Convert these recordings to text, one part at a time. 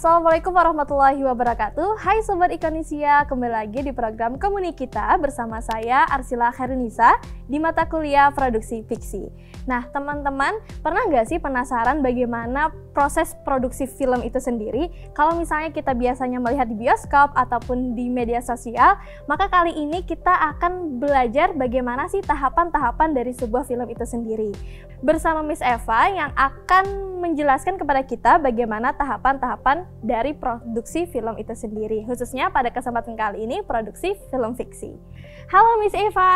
Assalamualaikum warahmatullahi wabarakatuh. Hai Sobat Ikonesia, kembali lagi di program Komuni Kita bersama saya Arsila Khairunisa di mata kuliah Produksi Fiksi. Nah teman-teman, pernah nggak sih penasaran bagaimana proses produksi film itu sendiri? Kalau misalnya kita biasanya melihat di bioskop ataupun di media sosial, maka kali ini kita akan belajar bagaimana sih tahapan-tahapan dari sebuah film itu sendiri. Bersama Miss Eva yang akan menjelaskan kepada kita bagaimana tahapan-tahapan dari produksi film itu sendiri, khususnya pada kesempatan kali ini produksi film fiksi. Halo Miss Eva.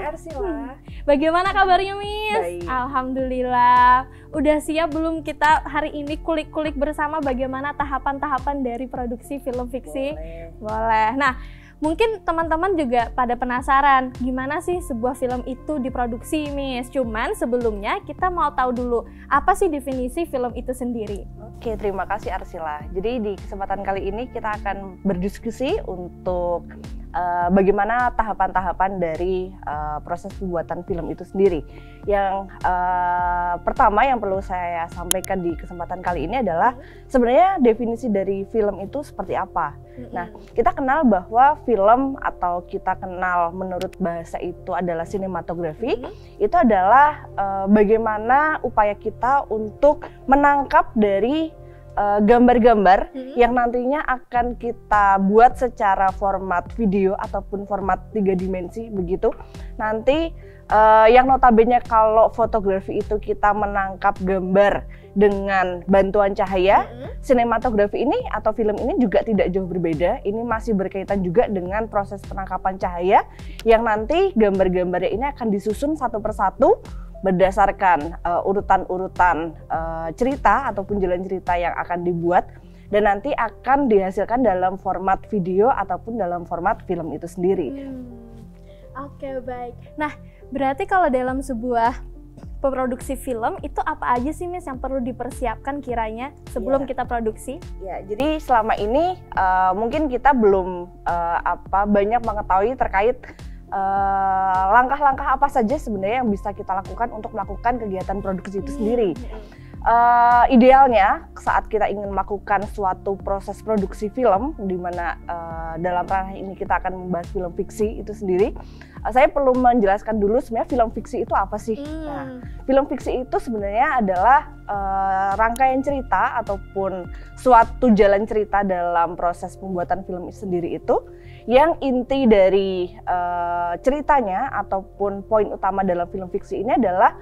Hai Arsila. Bagaimana kabarnya Miss? Baik. Alhamdulillah. Udah siap belum kita hari ini kulik-kulik bersama bagaimana tahapan-tahapan dari produksi film fiksi? Boleh. Nah, mungkin teman-teman juga pada penasaran gimana sih sebuah film itu diproduksi, Miss. Cuman sebelumnya kita mau tahu dulu apa sih definisi film itu sendiri. Oke, terima kasih Arsila. Jadi di kesempatan kali ini kita akan berdiskusi untuk bagaimana tahapan-tahapan dari proses pembuatan film itu sendiri. Yang pertama yang perlu saya sampaikan di kesempatan kali ini adalah sebenarnya definisi dari film itu seperti apa. Nah, kita kenal bahwa film atau kita kenal menurut bahasa itu adalah sinematografi. Itu adalah bagaimana upaya kita untuk menangkap dari gambar-gambar yang nantinya akan kita buat secara format video ataupun format 3 dimensi begitu. Nanti yang notabene kalau fotografi itu kita menangkap gambar dengan bantuan cahaya, sinematografi ini atau film ini juga tidak jauh berbeda. Ini masih berkaitan juga dengan proses penangkapan cahaya yang nanti gambar-gambarnya ini akan disusun satu persatu berdasarkan urutan-urutan cerita ataupun jalan cerita yang akan dibuat dan nanti akan dihasilkan dalam format video ataupun dalam format film itu sendiri. Oke, baik. Nah, berarti kalau dalam sebuah produksi film itu apa aja sih Miss yang perlu dipersiapkan kiranya sebelum kita produksi? Ya, jadi selama ini mungkin kita belum banyak mengetahui terkait langkah-langkah apa saja sebenarnya yang bisa kita lakukan untuk melakukan kegiatan produksi itu sendiri. Idealnya saat kita ingin melakukan suatu proses produksi film, di mana dalam ranah ini kita akan membahas film fiksi itu sendiri, saya perlu menjelaskan dulu sebenarnya film fiksi itu apa sih. Nah, film fiksi itu sebenarnya adalah rangkaian cerita ataupun suatu jalan cerita dalam proses pembuatan film sendiri itu, yang inti dari ceritanya ataupun poin utama dalam film fiksi ini adalah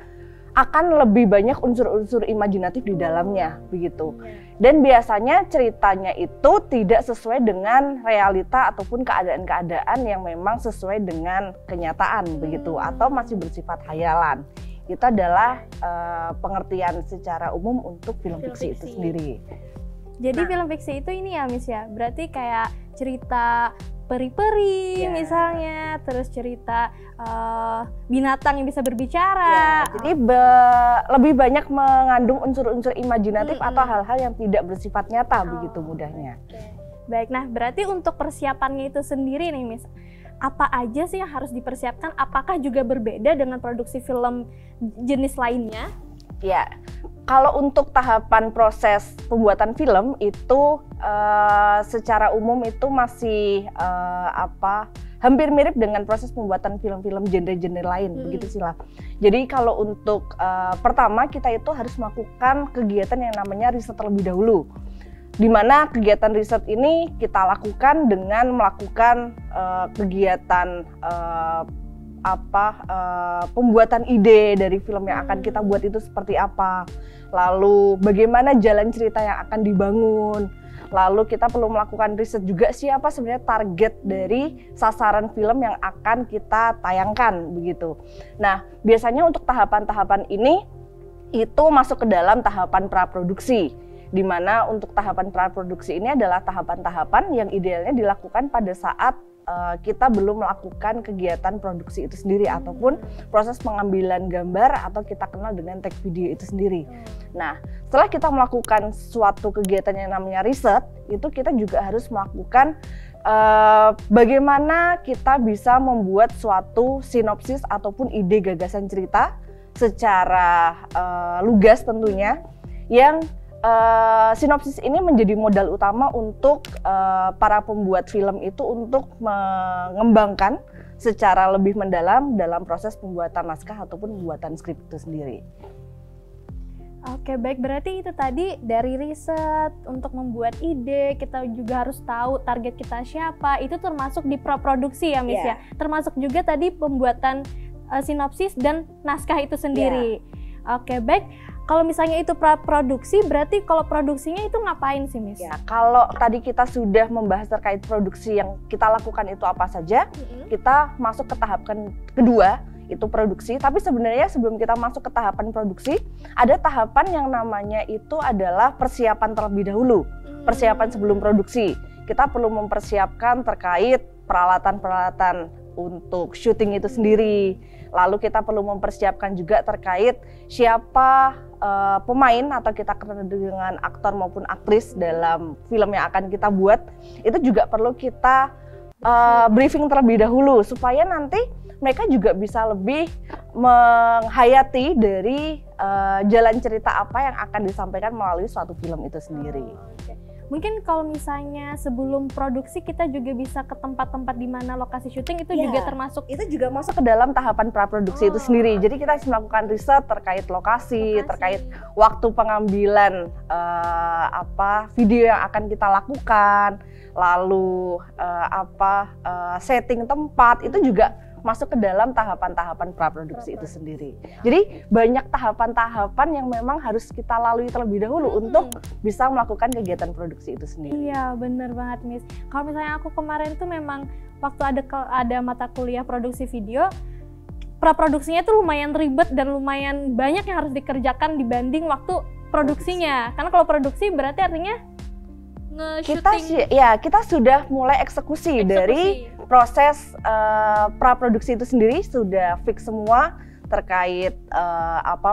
akan lebih banyak unsur-unsur imajinatif di dalamnya begitu. Dan biasanya ceritanya itu tidak sesuai dengan realita ataupun keadaan-keadaan yang memang sesuai dengan kenyataan begitu, atau masih bersifat khayalan. Itu adalah pengertian secara umum untuk film fiksi itu sendiri. Jadi film fiksi itu ini ya Miss ya, berarti kayak cerita peri-peri misalnya, terus cerita binatang yang bisa berbicara. Jadi lebih banyak mengandung unsur-unsur imajinatif atau hal-hal yang tidak bersifat nyata begitu mudahnya. Baik, nah berarti untuk persiapannya itu sendiri nih Miss, apa aja sih yang harus dipersiapkan? Apakah juga berbeda dengan produksi film jenis lainnya? Ya, kalau untuk tahapan proses pembuatan film itu secara umum itu masih hampir mirip dengan proses pembuatan film-film genre-genre lain begitu sih lah. Jadi kalau untuk pertama kita itu harus melakukan kegiatan yang namanya riset terlebih dahulu. Di mana kegiatan riset ini kita lakukan dengan melakukan kegiatan pembuatan ide dari film yang akan kita buat itu seperti apa, lalu bagaimana jalan cerita yang akan dibangun, lalu kita perlu melakukan riset juga siapa sebenarnya target dari sasaran film yang akan kita tayangkan begitu. Nah, biasanya untuk tahapan-tahapan ini itu masuk ke dalam tahapan praproduksi, di mana untuk tahapan praproduksi ini adalah tahapan-tahapan yang idealnya dilakukan pada saat kita belum melakukan kegiatan produksi itu sendiri ataupun proses pengambilan gambar atau kita kenal dengan take video itu sendiri. Nah, setelah kita melakukan suatu kegiatan yang namanya riset, itu kita juga harus melakukan bagaimana kita bisa membuat suatu sinopsis ataupun ide gagasan cerita secara lugas tentunya, yang sinopsis ini menjadi modal utama untuk para pembuat film itu untuk mengembangkan secara lebih mendalam dalam proses pembuatan naskah ataupun pembuatan skrip itu sendiri. Oke, baik, berarti itu tadi dari riset untuk membuat ide, kita juga harus tahu target kita siapa, itu termasuk di praproduksi ya Miss ya? Termasuk juga tadi pembuatan sinopsis dan naskah itu sendiri. Oke, baik. Kalau misalnya itu praproduksi, berarti kalau produksinya itu ngapain sih Miss? Ya, kalau tadi kita sudah membahas terkait produksi yang kita lakukan itu apa saja, kita masuk ke tahapan kedua, itu produksi. Tapi sebenarnya sebelum kita masuk ke tahapan produksi, ada tahapan yang namanya itu adalah persiapan terlebih dahulu. Persiapan sebelum produksi. Kita perlu mempersiapkan terkait peralatan-peralatan untuk syuting itu sendiri. Lalu kita perlu mempersiapkan juga terkait siapa pemain atau kita kenal dengan aktor maupun aktris dalam film yang akan kita buat. Itu juga perlu kita briefing terlebih dahulu supaya nanti mereka juga bisa lebih menghayati dari jalan cerita apa yang akan disampaikan melalui suatu film itu sendiri. Mungkin kalau misalnya sebelum produksi kita juga bisa ke tempat-tempat di mana lokasi syuting itu juga termasuk. Itu juga masuk ke dalam tahapan praproduksi itu sendiri. Jadi kita harus melakukan riset terkait lokasi, terkait waktu pengambilan video yang akan kita lakukan, lalu setting tempat, itu juga masuk ke dalam tahapan-tahapan praproduksi itu sendiri. Jadi banyak tahapan-tahapan yang memang harus kita lalui terlebih dahulu untuk bisa melakukan kegiatan produksi itu sendiri. Iya, bener banget Miss. Kalau misalnya aku kemarin tuh memang waktu ada mata kuliah produksi video, praproduksinya tuh lumayan ribet dan lumayan banyak yang harus dikerjakan dibanding waktu produksinya. Karena kalau produksi berarti artinya kita sudah mulai eksekusi. Dari proses praproduksi itu sendiri sudah fix semua terkait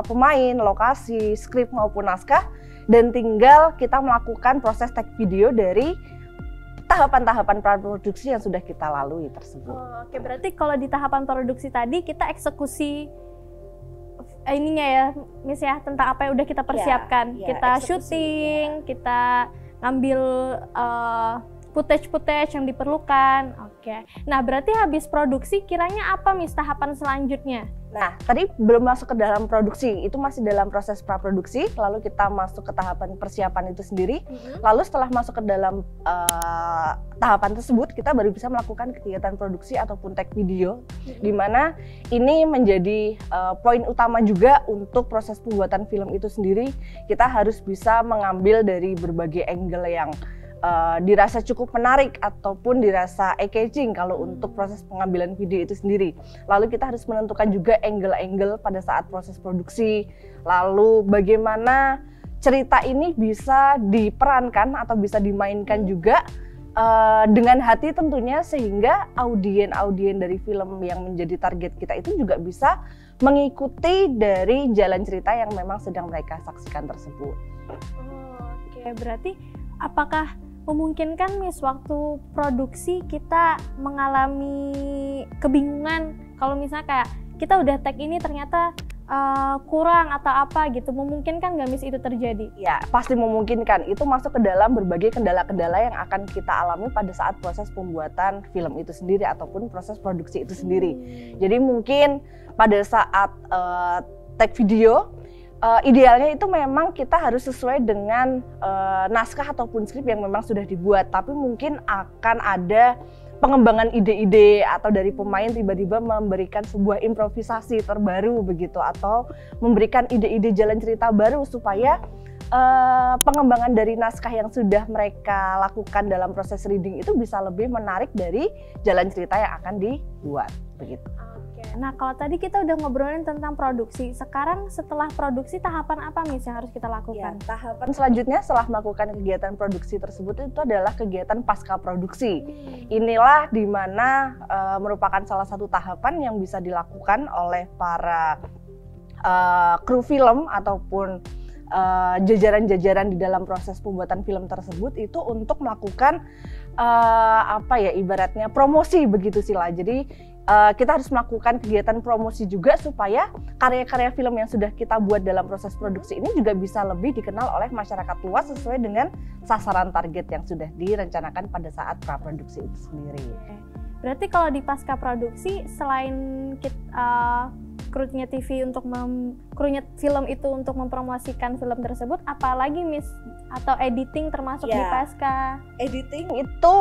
pemain, lokasi, skrip maupun naskah, dan tinggal kita melakukan proses take video dari tahapan-tahapan praproduksi yang sudah kita lalui tersebut. Oke, berarti kalau di tahapan produksi tadi kita eksekusi ininya ya Miss ya, tentang apa yang udah kita persiapkan. Kita syuting, kita ngambil footage yang diperlukan. Oke. Nah, berarti habis produksi kiranya apa Miss tahapan selanjutnya? Nah, tadi belum masuk ke dalam produksi, itu masih dalam proses praproduksi, lalu kita masuk ke tahapan persiapan itu sendiri. Lalu setelah masuk ke dalam tahapan tersebut, kita baru bisa melakukan kegiatan produksi ataupun take video, di mana ini menjadi poin utama juga untuk proses pembuatan film itu sendiri. Kita harus bisa mengambil dari berbagai angle yang dirasa cukup menarik ataupun dirasa eye-catching kalau untuk proses pengambilan video itu sendiri. Lalu kita harus menentukan juga angle-angle pada saat proses produksi. Lalu bagaimana cerita ini bisa diperankan atau bisa dimainkan juga dengan hati tentunya, sehingga audien dari film yang menjadi target kita itu juga bisa mengikuti dari jalan cerita yang memang sedang mereka saksikan tersebut. Oke, berarti apakah memungkinkan Miss waktu produksi kita mengalami kebingungan kalau misalnya kayak kita udah tag ini ternyata kurang atau apa gitu, memungkinkan nggak Miss itu terjadi? Ya, pasti memungkinkan. Itu masuk ke dalam berbagai kendala-kendala yang akan kita alami pada saat proses pembuatan film itu sendiri ataupun proses produksi itu sendiri. Jadi mungkin pada saat tag video, idealnya itu memang kita harus sesuai dengan naskah ataupun skrip yang memang sudah dibuat, tapi mungkin akan ada pengembangan ide-ide atau dari pemain tiba-tiba memberikan sebuah improvisasi terbaru begitu, atau memberikan ide-ide jalan cerita baru supaya pengembangan dari naskah yang sudah mereka lakukan dalam proses reading itu bisa lebih menarik dari jalan cerita yang akan dibuat begitu. Nah, kalau tadi kita udah ngobrolin tentang produksi, sekarang setelah produksi tahapan apa Miss yang harus kita lakukan? Ya, tahapan selanjutnya setelah melakukan kegiatan produksi tersebut itu adalah kegiatan pasca produksi. Inilah dimana merupakan salah satu tahapan yang bisa dilakukan oleh para kru film ataupun jajaran-jajaran di dalam proses pembuatan film tersebut itu untuk melakukan ibaratnya promosi begitu Sila. Jadi kita harus melakukan kegiatan promosi juga supaya karya-karya film yang sudah kita buat dalam proses produksi ini juga bisa lebih dikenal oleh masyarakat luas sesuai dengan sasaran target yang sudah direncanakan pada saat praproduksi itu sendiri. Berarti kalau di pasca produksi selain krunya TV untuk krunya film itu untuk mempromosikan film tersebut, apalagi Miss atau editing termasuk di pasca? Editing itu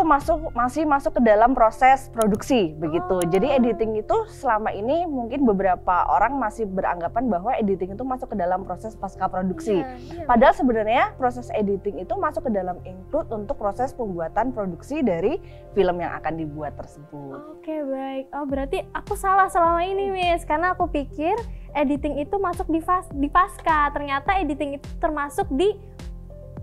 masih masuk ke dalam proses produksi begitu. Jadi editing itu selama ini mungkin beberapa orang masih beranggapan bahwa editing itu masuk ke dalam proses pasca produksi. Padahal sebenarnya proses editing itu masuk ke dalam include untuk proses pembuatan produksi dari film yang akan dibuat tersebut. Oke, baik. Oh, berarti aku salah selama ini, Miss, karena aku pikir editing itu masuk di pasca. Ternyata editing itu termasuk di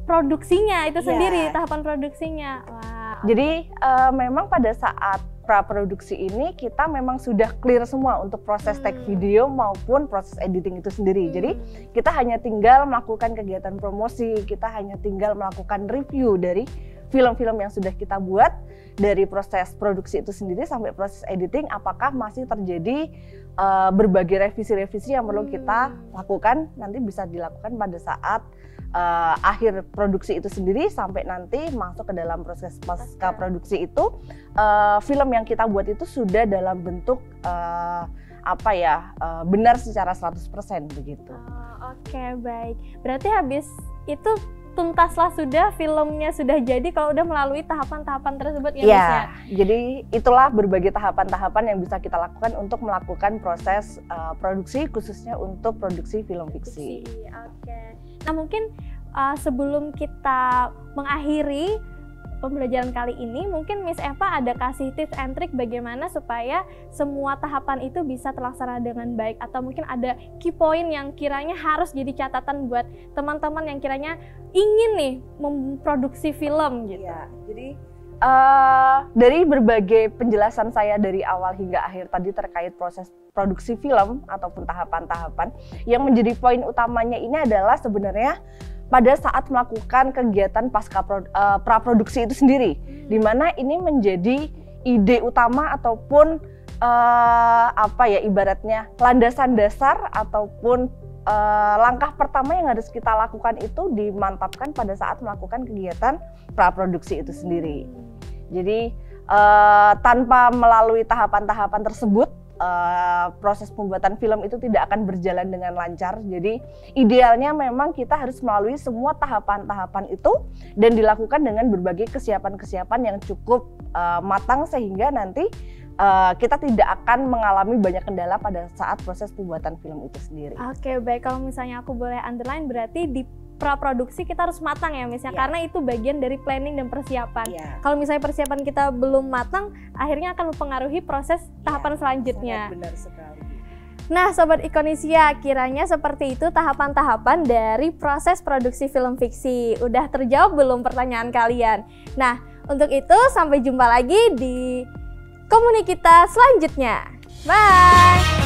produksinya itu sendiri, tahapan produksinya. Wah. Jadi memang pada saat praproduksi ini kita memang sudah clear semua untuk proses take video maupun proses editing itu sendiri. Jadi kita hanya tinggal melakukan kegiatan promosi, kita hanya tinggal melakukan review dari film-film yang sudah kita buat, dari proses produksi itu sendiri sampai proses editing, apakah masih terjadi berbagai revisi-revisi yang perlu kita lakukan, nanti bisa dilakukan pada saat akhir produksi itu sendiri sampai nanti masuk ke dalam proses pasca produksi itu, film yang kita buat itu sudah dalam bentuk benar secara 100% begitu. Oke, baik. Berarti habis itu tuntaslah sudah filmnya sudah jadi kalau udah melalui tahapan-tahapan tersebut ya, Miss ya? Jadi itulah berbagai tahapan-tahapan yang bisa kita lakukan untuk melakukan proses produksi khususnya untuk produksi film fiksi. Oke. Nah, mungkin sebelum kita mengakhiri pembelajaran kali ini, mungkin Miss Eva ada kasih tips and trick bagaimana supaya semua tahapan itu bisa terlaksana dengan baik, atau mungkin ada key point yang kiranya harus jadi catatan buat teman-teman yang kiranya ingin nih memproduksi film gitu. Ya, jadi dari berbagai penjelasan saya dari awal hingga akhir tadi terkait proses produksi film ataupun tahapan-tahapan, yang menjadi poin utamanya ini adalah sebenarnya pada saat melakukan kegiatan pasca praproduksi itu sendiri, di mana ini menjadi ide utama ataupun ibaratnya landasan dasar ataupun langkah pertama yang harus kita lakukan itu dimantapkan pada saat melakukan kegiatan praproduksi itu sendiri. Jadi tanpa melalui tahapan-tahapan tersebut, proses pembuatan film itu tidak akan berjalan dengan lancar. Jadi idealnya memang kita harus melalui semua tahapan-tahapan itu dan dilakukan dengan berbagai kesiapan-kesiapan yang cukup matang sehingga nanti kita tidak akan mengalami banyak kendala pada saat proses pembuatan film itu sendiri. Oke, baik. Kalau misalnya aku boleh underline, berarti di praproduksi kita harus matang ya, Miss, karena itu bagian dari planning dan persiapan. Kalau misalnya persiapan kita belum matang, akhirnya akan mempengaruhi proses tahapan selanjutnya. Benar sekali. Nah, Sobat Ikonisia, kiranya seperti itu tahapan-tahapan dari proses produksi film fiksi. Udah terjawab belum pertanyaan kalian? Nah, untuk itu sampai jumpa lagi di Komunikita selanjutnya. Bye!